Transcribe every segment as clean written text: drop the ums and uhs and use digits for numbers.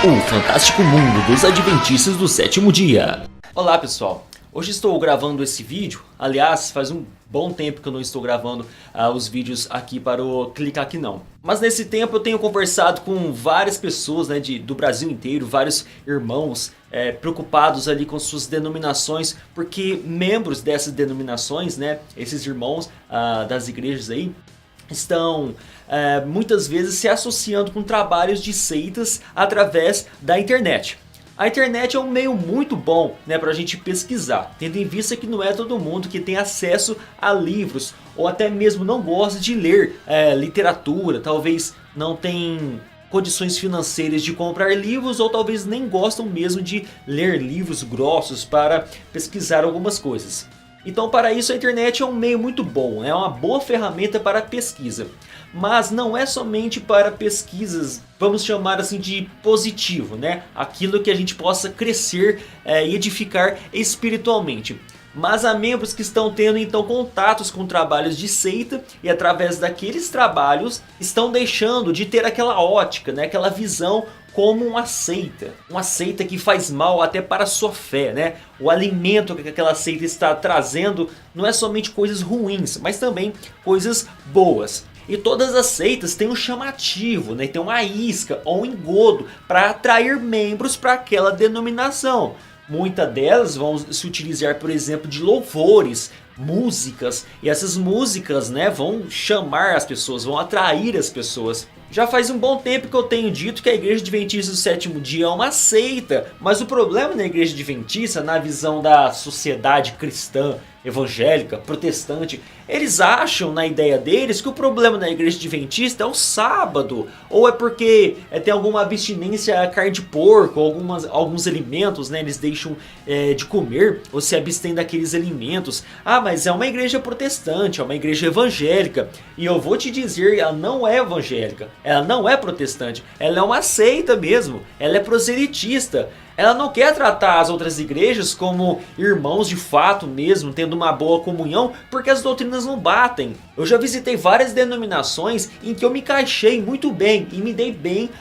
O fantástico mundo dos Adventistas do sétimo dia. Olá pessoal, hoje estou gravando esse vídeo. Aliás, faz um bom tempo que eu não estou gravando os vídeos aqui para o Clicar Aqui Não. Mas nesse tempo eu tenho conversado com várias pessoas, né, do Brasil inteiro, vários irmãos preocupados ali com suas denominações, porque membros dessas denominações, né, esses irmãos das igrejas aí, estão muitas vezes se associando com trabalhos de seitas através da internet. A internet é um meio muito bom, né, para a gente pesquisar, tendo em vista que não é todo mundo que tem acesso a livros, ou até mesmo não gosta de ler literatura, talvez não tem condições financeiras de comprar livros, ou talvez nem gostam mesmo de ler livros grossos para pesquisar algumas coisas. Então, para isso, a internet é um meio muito bom, é uma boa ferramenta para pesquisa. Mas não é somente para pesquisas, vamos chamar assim de positivo, né? Aquilo que a gente possa crescer e edificar espiritualmente. Mas há membros que estão tendo então contatos com trabalhos de seita e através daqueles trabalhos estão deixando de ter aquela ótica, né? Aquela visão como uma seita que faz mal até para a sua fé, né? O alimento que aquela seita está trazendo não é somente coisas ruins, mas também coisas boas. E todas as seitas têm um chamativo, né? Tem uma isca ou um engodo para atrair membros para aquela denominação. Muitas delas vão se utilizar, por exemplo, de louvores, músicas, e essas músicas, né, vão chamar as pessoas, vão atrair as pessoas. Já faz um bom tempo que eu tenho dito que a Igreja Adventista do Sétimo Dia é uma seita, mas o problema na Igreja Adventista, na visão da sociedade cristã, evangélica, protestante, eles acham na ideia deles que o problema na Igreja Adventista é o sábado, ou é porque tem alguma abstinência à carne de porco, alguns alimentos, né, eles deixam de comer ou se abstêm daqueles alimentos. Ah, mas é uma igreja protestante, é uma igreja evangélica, e eu vou te dizer, ela não é evangélica, ela não é protestante, ela é uma seita mesmo, ela é proselitista. Ela não quer tratar as outras igrejas como irmãos de fato mesmo, tendo uma boa comunhão, porque as doutrinas não batem. Eu já visitei várias denominações em que eu me encaixei muito bem e me dei bem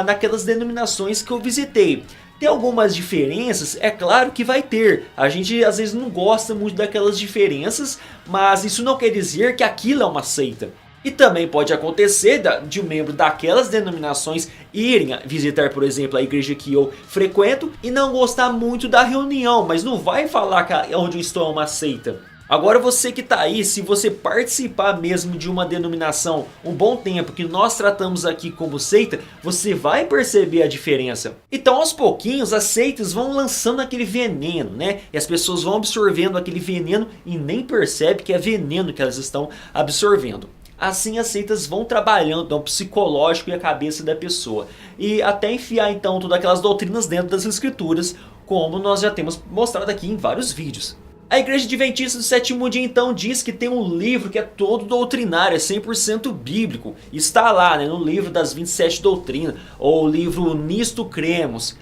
naquelas denominações que eu visitei. Tem algumas diferenças, é claro que vai ter. A gente às vezes não gosta muito daquelas diferenças, mas isso não quer dizer que aquilo é uma seita. E também pode acontecer de um membro daquelas denominações irem visitar, por exemplo, a igreja que eu frequento e não gostar muito da reunião, mas não vai falar que onde eu estou é uma seita. Agora você que está aí, se você participar mesmo de uma denominação um bom tempo que nós tratamos aqui como seita, você vai perceber a diferença. Então aos pouquinhos as seitas vão lançando aquele veneno, né? E as pessoas vão absorvendo aquele veneno e nem percebem que é veneno que elas estão absorvendo. Assim as seitas vão trabalhando o psicológico e a cabeça da pessoa. E até enfiar então todas aquelas doutrinas dentro das escrituras, como nós já temos mostrado aqui em vários vídeos. A Igreja Adventista do Sétimo Dia então diz que tem um livro que é todo doutrinário, é 100% bíblico. Está lá, né, no livro das 27 doutrinas, ou o livro Nisto Cremos.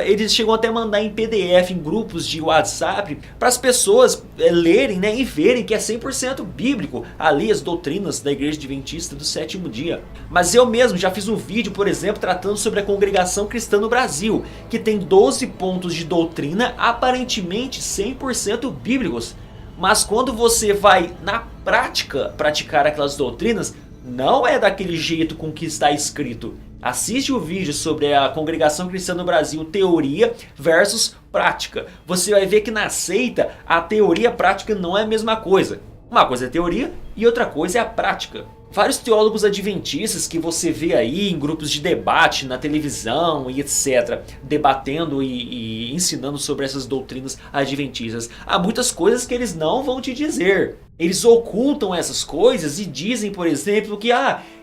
Eles chegam até a mandar em PDF, em grupos de WhatsApp, para as pessoas lerem, né, e verem que é 100% bíblico ali as doutrinas da Igreja Adventista do Sétimo Dia. Mas eu mesmo já fiz um vídeo, por exemplo, tratando sobre a Congregação Cristã no Brasil, que tem 12 pontos de doutrina aparentemente 100% bíblicos. Mas quando você vai na prática praticar aquelas doutrinas, não é daquele jeito com que está escrito. Assiste o vídeo sobre a Congregação Cristã no Brasil, teoria versus prática. Você vai ver que na seita a teoria e a prática não é a mesma coisa. Uma coisa é a teoria e outra coisa é a prática. Vários teólogos adventistas que você vê aí em grupos de debate, na televisão e etc. Debatendo e ensinando sobre essas doutrinas adventistas. Há muitas coisas que eles não vão te dizer. Eles ocultam essas coisas e dizem, por exemplo, que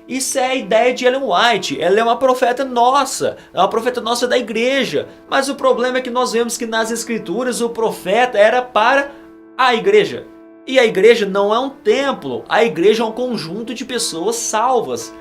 isso é a ideia de Ellen White, ela é uma profeta nossa, é uma profeta nossa da igreja. Mas o problema é que nós vemos que nas escrituras o profeta era para a igreja. E a igreja não é um templo, a igreja é um conjunto de pessoas salvas.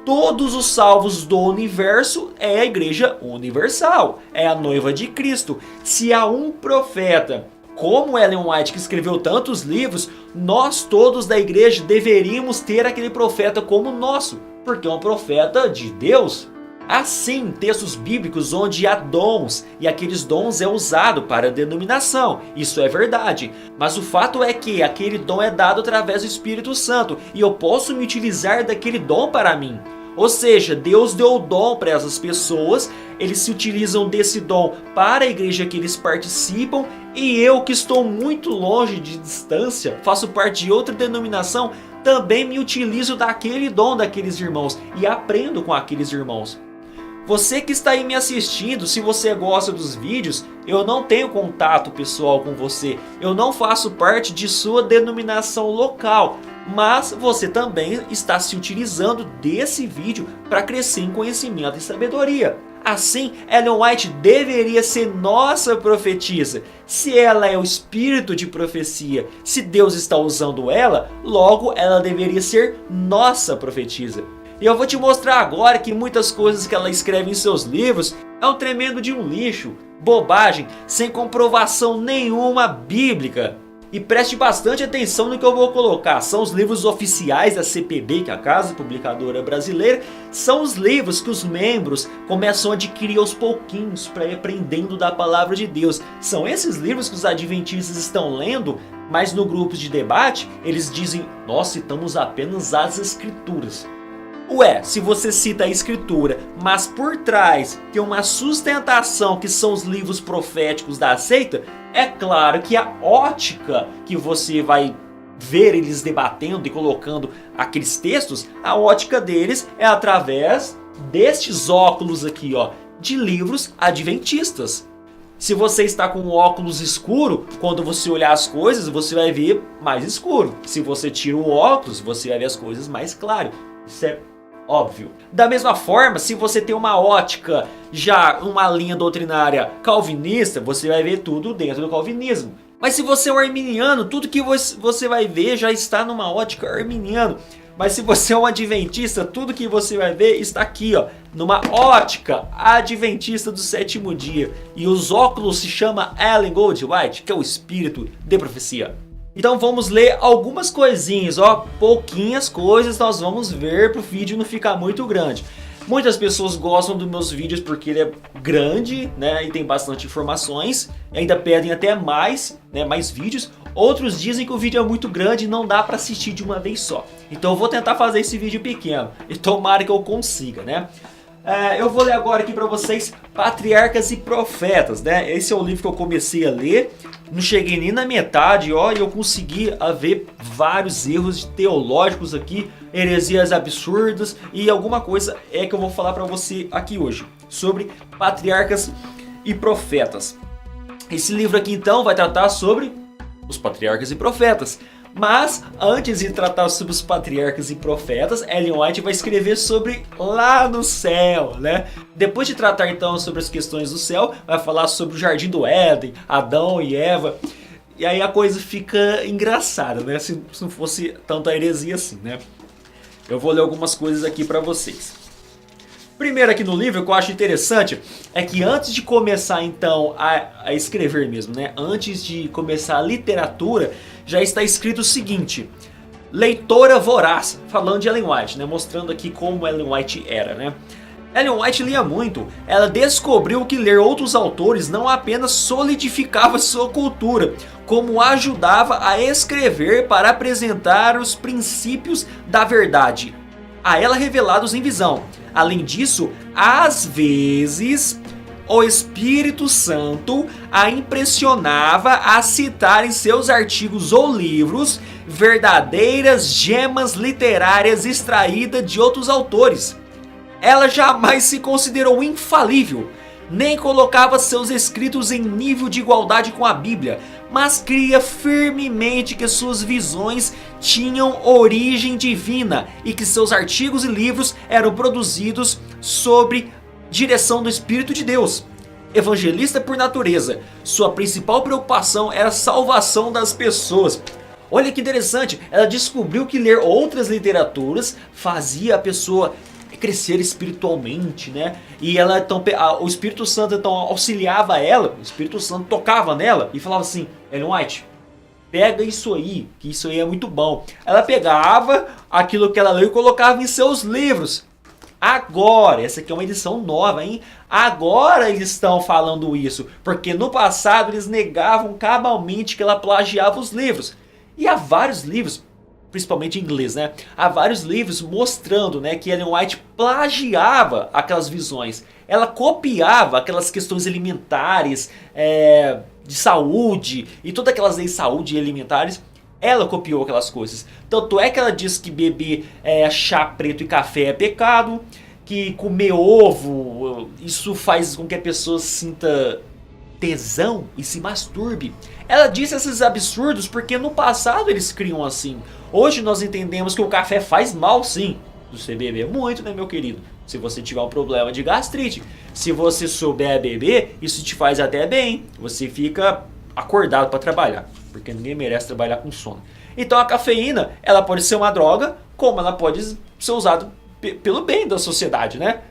Todos os salvos do universo é a igreja universal, é a noiva de Cristo. Se há um profeta como Ellen White, que escreveu tantos livros, nós todos da igreja deveríamos ter aquele profeta como nosso, porque é um profeta de Deus. Há sim textos bíblicos onde há dons, e aqueles dons é usado para a denominação, isso é verdade. Mas o fato é que aquele dom é dado através do Espírito Santo, e eu posso me utilizar daquele dom para mim. Ou seja, Deus deu o dom para essas pessoas, eles se utilizam desse dom para a igreja que eles participam, e eu que estou muito longe de distância, faço parte de outra denominação, também me utilizo daquele dom daqueles irmãos e aprendo com aqueles irmãos. Você que está aí me assistindo, se você gosta dos vídeos, eu não tenho contato pessoal com você, eu não faço parte de sua denominação local, mas você também está se utilizando desse vídeo para crescer em conhecimento e sabedoria. Assim, Ellen White deveria ser nossa profetisa. Se ela é o espírito de profecia, se Deus está usando ela, logo ela deveria ser nossa profetisa. E eu vou te mostrar agora que muitas coisas que ela escreve em seus livros é um tremendo de um lixo, bobagem, sem comprovação nenhuma bíblica. E preste bastante atenção no que eu vou colocar. São os livros oficiais da CPB, que é a Casa Publicadora Brasileira. São os livros que os membros começam a adquirir aos pouquinhos para ir aprendendo da palavra de Deus. São esses livros que os adventistas estão lendo, mas no grupo de debate eles dizem: nós citamos apenas as escrituras. Ué, se você cita a escritura, mas por trás tem uma sustentação que são os livros proféticos da seita, é claro que a ótica que você vai ver eles debatendo e colocando aqueles textos, a ótica deles é através destes óculos aqui, ó, de livros adventistas. Se você está com um óculos escuro, quando você olhar as coisas, você vai ver mais escuro. Se você tira o óculos, você vai ver as coisas mais claras. Isso é óbvio. Da mesma forma, se você tem uma ótica, já uma linha doutrinária calvinista, você vai ver tudo dentro do calvinismo. Mas se você é um arminiano, tudo que você vai ver já está numa ótica arminiana. Mas se você é um adventista, tudo que você vai ver está aqui, ó, numa ótica adventista do sétimo dia. E os óculos se chama Ellen White, que é o espírito de profecia. Então vamos ler algumas coisinhas, ó, pouquinhas coisas nós vamos ver para o vídeo não ficar muito grande. Muitas pessoas gostam dos meus vídeos porque ele é grande, né, e tem bastante informações, ainda pedem até mais, né, mais vídeos. Outros dizem que o vídeo é muito grande e não dá para assistir de uma vez só. Então eu vou tentar fazer esse vídeo pequeno e tomara que eu consiga, né? Eu vou ler agora aqui para vocês Patriarcas e Profetas, né? Esse é o livro que eu comecei a ler, não cheguei nem na metade, ó, e eu consegui ver vários erros teológicos aqui, heresias absurdas e alguma coisa que eu vou falar para você aqui hoje sobre Patriarcas e Profetas. Esse livro aqui então vai tratar sobre os Patriarcas e Profetas. Mas antes de tratar sobre os patriarcas e profetas, Ellen White vai escrever sobre lá no céu, né? Depois de tratar então sobre as questões do céu, vai falar sobre o Jardim do Éden, Adão e Eva. E aí a coisa fica engraçada, né? Se não fosse tanta heresia assim, né? Eu vou ler algumas coisas aqui para vocês. Primeiro aqui no livro, o que eu acho interessante é que antes de começar então a escrever mesmo, né? Antes de começar a literatura, já está escrito o seguinte: leitora voraz, falando de Ellen White, né? Mostrando aqui como Ellen White era, né? Ellen White lia muito, ela descobriu que ler outros autores não apenas solidificava sua cultura, como ajudava a escrever para apresentar os princípios da verdade a ela revelados em visão. Além disso, às vezes, o Espírito Santo a impressionava a citar em seus artigos ou livros verdadeiras gemas literárias extraídas de outros autores. Ela jamais se considerou infalível, nem colocava seus escritos em nível de igualdade com a Bíblia, mas cria firmemente que suas visões tinham origem divina e que seus artigos e livros eram produzidos sob direção do Espírito de Deus. Evangelista por natureza, sua principal preocupação era a salvação das pessoas. Olha que interessante, ela descobriu que ler outras literaturas fazia a pessoa crescer espiritualmente, né? E ela então, o Espírito Santo então auxiliava ela, o Espírito Santo tocava nela e falava assim: Ellen White, pega isso aí, que isso aí é muito bom. Ela pegava aquilo que ela leu e colocava em seus livros. Agora, essa aqui é uma edição nova, hein? Agora eles estão falando isso, porque no passado eles negavam cabalmente que ela plagiava os livros. E há vários livros, principalmente em inglês, né? Há vários livros mostrando, né, que Ellen White plagiava aquelas visões. Ela copiava aquelas questões alimentares, de saúde e todas aquelas leis de saúde e alimentares. Ela copiou aquelas coisas. Tanto é que ela diz que beber chá preto e café é pecado, que comer ovo, isso faz com que a pessoa sinta tesão e se masturbe. Ela disse esses absurdos porque no passado eles criam assim. Hoje nós entendemos que o café faz mal sim. Você beber muito, né, meu querido? Se você tiver um problema de gastrite. Se você souber beber, isso te faz até bem. Você fica acordado para trabalhar, porque ninguém merece trabalhar com sono. Então a cafeína, ela pode ser uma droga, como ela pode ser usada pelo bem da sociedade, né?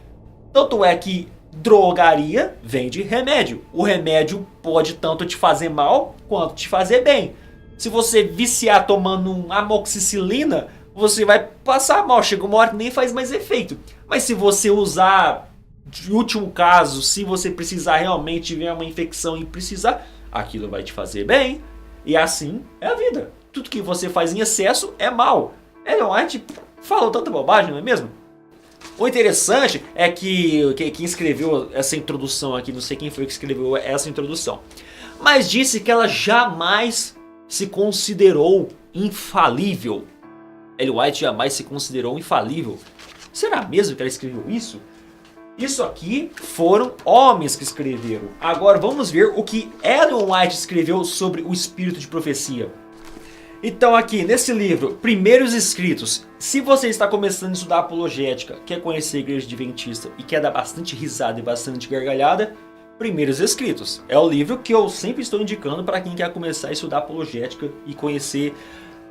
Tanto é que drogaria vem de remédio. O remédio pode tanto te fazer mal quanto te fazer bem. Se você viciar tomando um amoxicilina, você vai passar mal, chega uma hora que nem faz mais efeito. Mas se você usar, de último caso, se você precisar realmente tiver uma infecção e precisar, aquilo vai te fazer bem. E assim é a vida. Tudo que você faz em excesso é mal. Ellen White falou tanta bobagem, não é mesmo? O interessante é que quem escreveu essa introdução aqui, não sei quem foi que escreveu essa introdução, mas disse que ela jamais se considerou infalível. Ellen White jamais se considerou infalível. Será mesmo que ela escreveu isso? Isso aqui foram homens que escreveram. Agora vamos ver o que Ellen White escreveu sobre o espírito de profecia. Então aqui nesse livro, Primeiros Escritos, se você está começando a estudar apologética, quer conhecer a Igreja Adventista e quer dar bastante risada e bastante gargalhada, Primeiros Escritos é o livro que eu sempre estou indicando para quem quer começar a estudar apologética e conhecer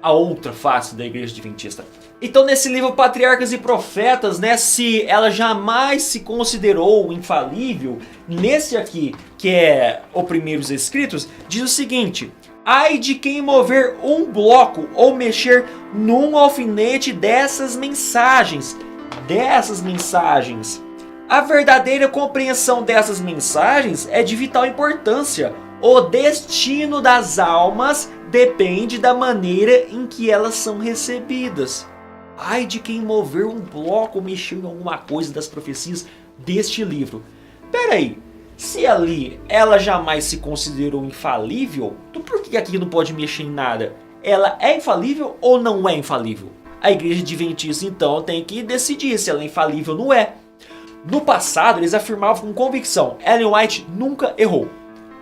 a outra face da Igreja Adventista. Então nesse livro Patriarcas e Profetas, né, se ela jamais se considerou infalível, nesse aqui, que é o Primeiros Escritos, diz o seguinte: ai de quem mover um bloco ou mexer num alfinete dessas mensagens. A verdadeira compreensão dessas mensagens é de vital importância. O destino das almas depende da maneira em que elas são recebidas. Ai de quem mover um bloco ou mexer em alguma coisa das profecias deste livro. Peraí, se ali ela jamais se considerou infalível, então por que aqui não pode mexer em nada? Ela é infalível ou não é infalível? A Igreja Adventista então tem que decidir se ela é infalível ou não é. No passado eles afirmavam com convicção: Ellen White nunca errou.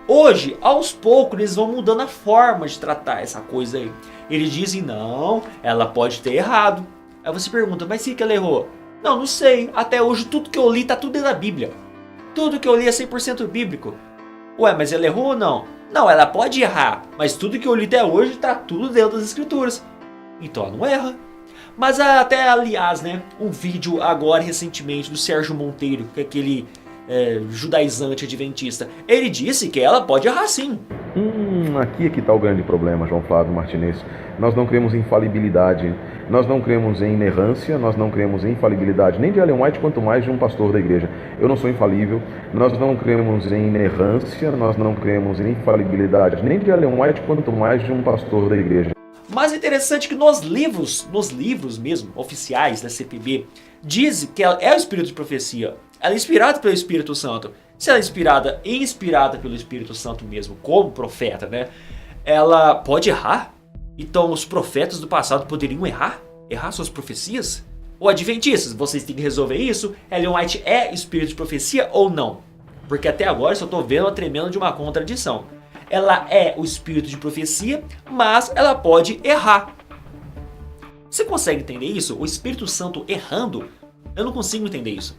Hoje, aos poucos, eles vão mudando a forma de tratar essa coisa aí. Eles dizem: não, ela pode ter errado. Aí você pergunta: mas se que ela errou? Não sei. Até hoje tudo que eu li tá tudo dentro da Bíblia. Tudo que eu li é 100% bíblico. Ué, mas ela errou ou não? Não, ela pode errar, mas tudo que eu li até hoje tá tudo dentro das escrituras. Então ela não erra. Mas até, aliás, né, um vídeo agora recentemente do Sérgio Monteiro, que é aquele judaizante adventista, ele disse que ela pode errar sim. Aqui é que está o grande problema, João Flávio Martinez. Nós não cremos em infalibilidade, nós não cremos em inerrância, nós não cremos em infalibilidade, nem de Ellen White, quanto mais de um pastor da igreja. Eu não sou infalível, nós não cremos em inerrância, nós não cremos em infalibilidade, nem de Ellen White, quanto mais de um pastor da igreja. Mas é interessante que nos livros mesmo, oficiais da CPB, diz que ela é o espírito de profecia. Ela é inspirada pelo Espírito Santo. Se ela é inspirada pelo Espírito Santo mesmo, como profeta, né? Ela pode errar? Então os profetas do passado poderiam errar? Errar suas profecias? Ou adventistas, vocês têm que resolver isso? Ellen White é espírito de profecia ou não? Porque até agora eu só estou vendo uma tremenda de uma contradição. Ela é o espírito de profecia, mas ela pode errar. Você consegue entender isso? O Espírito Santo errando? Eu não consigo entender isso.